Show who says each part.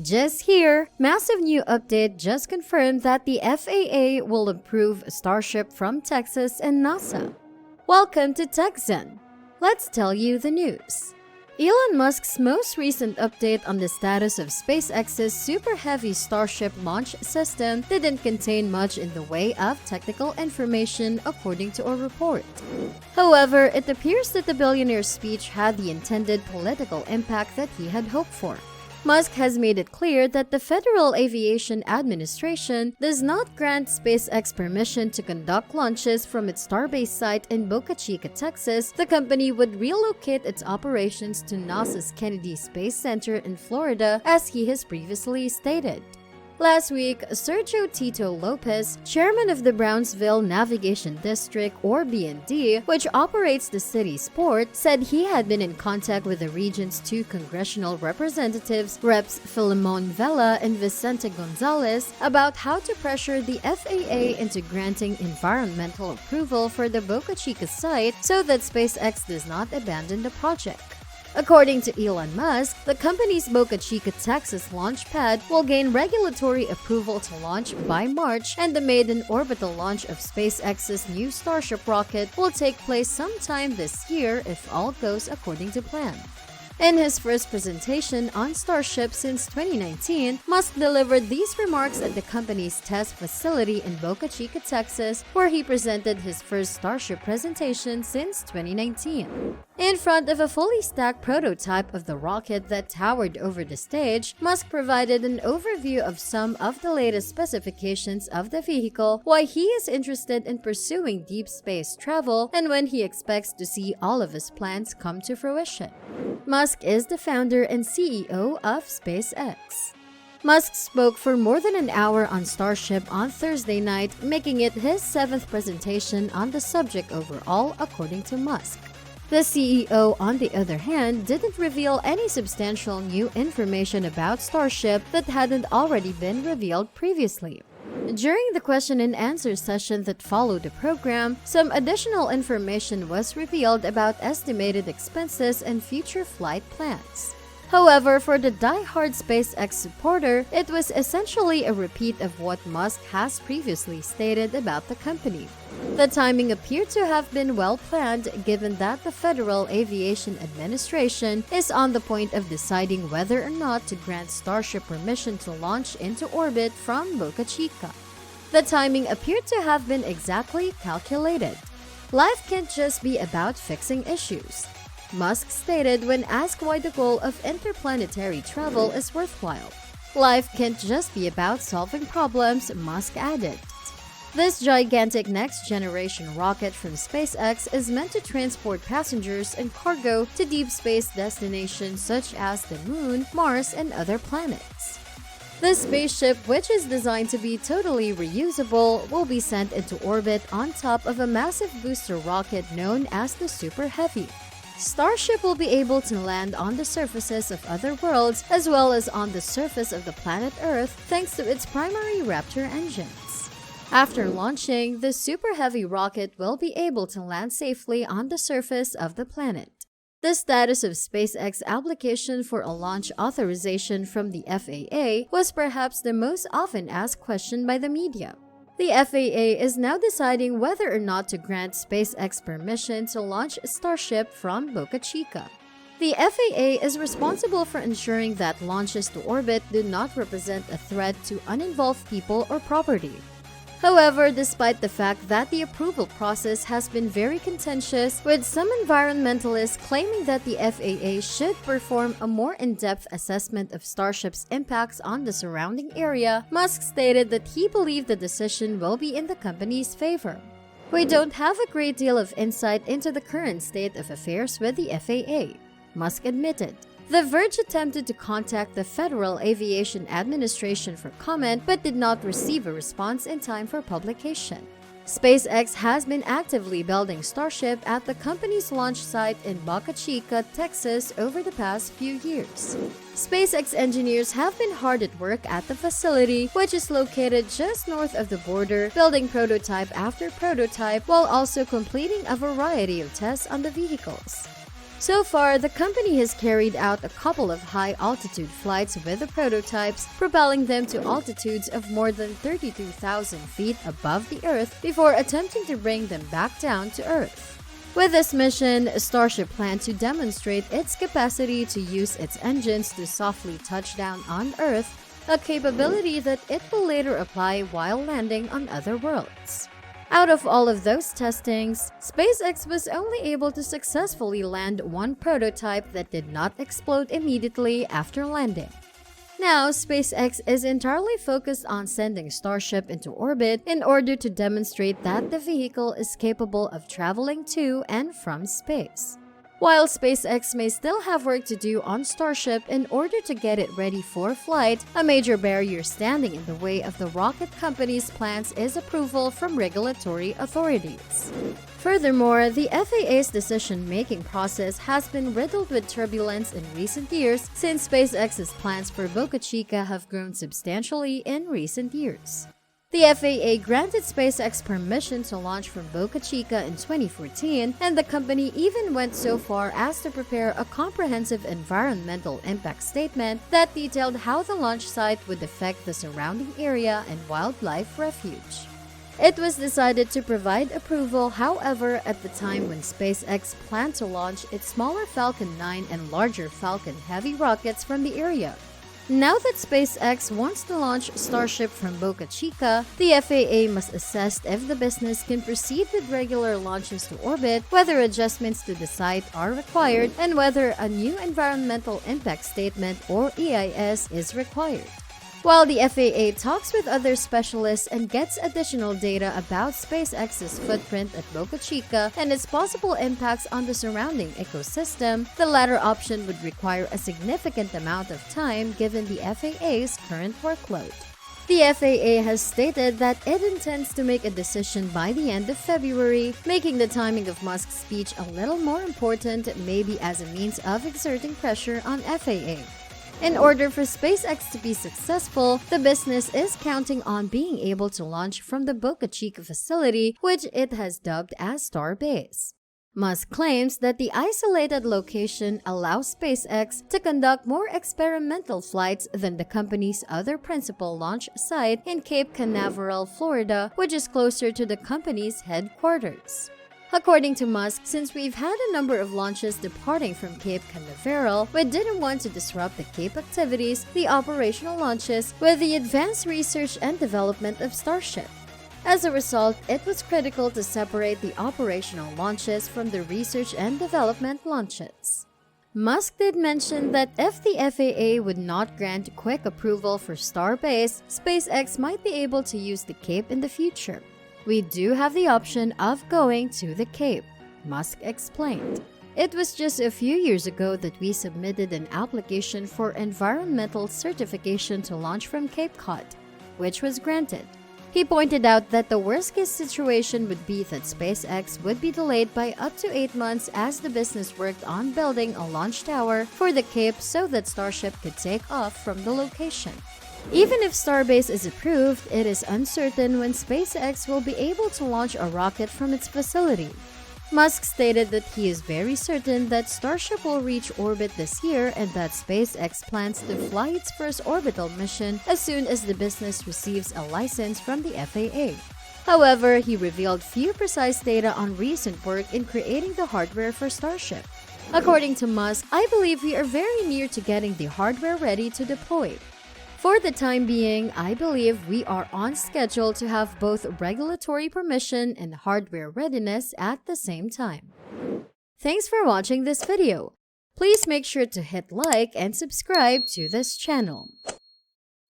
Speaker 1: Just here, massive new update just confirmed that the FAA will approve Starship from Texas and NASA. Welcome to TechZen. Let's tell you the news. Elon Musk's most recent update on the status of SpaceX's Super Heavy Starship launch system didn't contain much in the way of technical information, according to a report. However, it appears that the billionaire's speech had the intended political impact that he had hoped for. Musk has made it clear that the Federal Aviation Administration does not grant SpaceX permission to conduct launches from its Starbase site in Boca Chica, Texas. The company would relocate its operations to NASA's Kennedy Space Center in Florida, as he has previously stated. Last week, Sergio Tito Lopez, chairman of the Brownsville Navigation District, or BND, which operates the city's port, said he had been in contact with the region's two congressional representatives, Reps Filemon Vela and Vicente Gonzalez, about how to pressure the FAA into granting environmental approval for the Boca Chica site so that SpaceX does not abandon the project. According to Elon Musk, the company's Boca Chica, Texas launch pad will gain regulatory approval to launch by March, and the maiden orbital launch of SpaceX's new Starship rocket will take place sometime this year if all goes according to plan. In his first presentation on Starship since 2019, Musk delivered these remarks at the company's test facility in Boca Chica, Texas, where he presented his first Starship presentation since 2019. In front of a fully stacked prototype of the rocket that towered over the stage, Musk provided an overview of some of the latest specifications of the vehicle, why he is interested in pursuing deep space travel, and when he expects to see all of his plans come to fruition. Musk is the founder and CEO of SpaceX. Musk spoke for more than an hour on Starship on Thursday night, making it his seventh presentation on the subject overall, according to Musk. The CEO, on the other hand, didn't reveal any substantial new information about Starship that hadn't already been revealed previously. During the question and answer session that followed the program, some additional information was revealed about estimated expenses and future flight plans. However, for the die-hard SpaceX supporter, it was essentially a repeat of what Musk has previously stated about the company. The timing appeared to have been well planned, given that the Federal Aviation Administration is on the point of deciding whether or not to grant Starship permission to launch into orbit from Boca Chica. The timing appeared to have been exactly calculated. Life can't just be about fixing issues, Musk stated when asked why the goal of interplanetary travel is worthwhile. Life can't just be about solving problems, Musk added. This gigantic next-generation rocket from SpaceX is meant to transport passengers and cargo to deep space destinations such as the Moon, Mars, and other planets. The spaceship, which is designed to be totally reusable, will be sent into orbit on top of a massive booster rocket known as the Super Heavy. Starship will be able to land on the surfaces of other worlds as well as on the surface of the planet Earth thanks to its primary Raptor engines. After launching, the Super Heavy rocket will be able to land safely on the surface of the planet. The status of SpaceX's application for a launch authorization from the FAA was perhaps the most often asked question by the media. The FAA is now deciding whether or not to grant SpaceX permission to launch Starship from Boca Chica. The FAA is responsible for ensuring that launches to orbit do not represent a threat to uninvolved people or property. However, despite the fact that the approval process has been very contentious, with some environmentalists claiming that the FAA should perform a more in-depth assessment of Starship's impacts on the surrounding area, Musk stated that he believed the decision will be in the company's favor. "We don't have a great deal of insight into the current state of affairs with the FAA," Musk admitted. The Verge attempted to contact the Federal Aviation Administration for comment but did not receive a response in time for publication. SpaceX has been actively building Starship at the company's launch site in Boca Chica, Texas over the past few years. SpaceX engineers have been hard at work at the facility, which is located just north of the border, building prototype after prototype while also completing a variety of tests on the vehicles. So far, the company has carried out a couple of high-altitude flights with the prototypes, propelling them to altitudes of more than 32,000 feet above the Earth before attempting to bring them back down to Earth. With this mission, Starship planned to demonstrate its capacity to use its engines to softly touch down on Earth, a capability that it will later apply while landing on other worlds. Out of all of those testings, SpaceX was only able to successfully land one prototype that did not explode immediately after landing. Now, SpaceX is entirely focused on sending Starship into orbit in order to demonstrate that the vehicle is capable of traveling to and from space. While SpaceX may still have work to do on Starship in order to get it ready for flight, a major barrier standing in the way of the rocket company's plans is approval from regulatory authorities. Furthermore, the FAA's decision-making process has been riddled with turbulence in recent years since SpaceX's plans for Boca Chica have grown substantially in recent years. The FAA granted SpaceX permission to launch from Boca Chica in 2014, and the company even went so far as to prepare a comprehensive environmental impact statement that detailed how the launch site would affect the surrounding area and wildlife refuge. It was decided to provide approval, however, at the time when SpaceX planned to launch its smaller Falcon 9 and larger Falcon Heavy rockets from the area. Now that SpaceX wants to launch Starship from Boca Chica, the FAA must assess if the business can proceed with regular launches to orbit, whether adjustments to the site are required, and whether a new Environmental Impact Statement or EIS is required. While the FAA talks with other specialists and gets additional data about SpaceX's footprint at Boca Chica and its possible impacts on the surrounding ecosystem, the latter option would require a significant amount of time given the FAA's current workload. The FAA has stated that it intends to make a decision by the end of February, making the timing of Musk's speech a little more important, maybe as a means of exerting pressure on FAA. In order for SpaceX to be successful, the business is counting on being able to launch from the Boca Chica facility, which it has dubbed as Starbase. Musk claims that the isolated location allows SpaceX to conduct more experimental flights than the company's other principal launch site in Cape Canaveral, Florida, which is closer to the company's headquarters. According to Musk, since we've had a number of launches departing from Cape Canaveral, we didn't want to disrupt the Cape activities, the operational launches, with the advanced research and development of Starship. As a result, it was critical to separate the operational launches from the research and development launches. Musk did mention that if the FAA would not grant quick approval for Starbase, SpaceX might be able to use the Cape in the future. We do have the option of going to the Cape, Musk explained. It was just a few years ago that we submitted an application for environmental certification to launch from Cape Cod, which was granted. He pointed out that the worst-case situation would be that SpaceX would be delayed by up to 8 months as the business worked on building a launch tower for the Cape so that Starship could take off from the location. Even if Starbase is approved, it is uncertain when SpaceX will be able to launch a rocket from its facility. Musk stated that he is very certain that Starship will reach orbit this year and that SpaceX plans to fly its first orbital mission as soon as the business receives a license from the FAA. However, he revealed few precise data on recent work in creating the hardware for Starship. According to Musk, I believe we are very near to getting the hardware ready to deploy. For the time being, I believe we are on schedule to have both regulatory permission and hardware readiness at the same time. Thanks for watching this video. Please make sure to hit like and subscribe to this channel.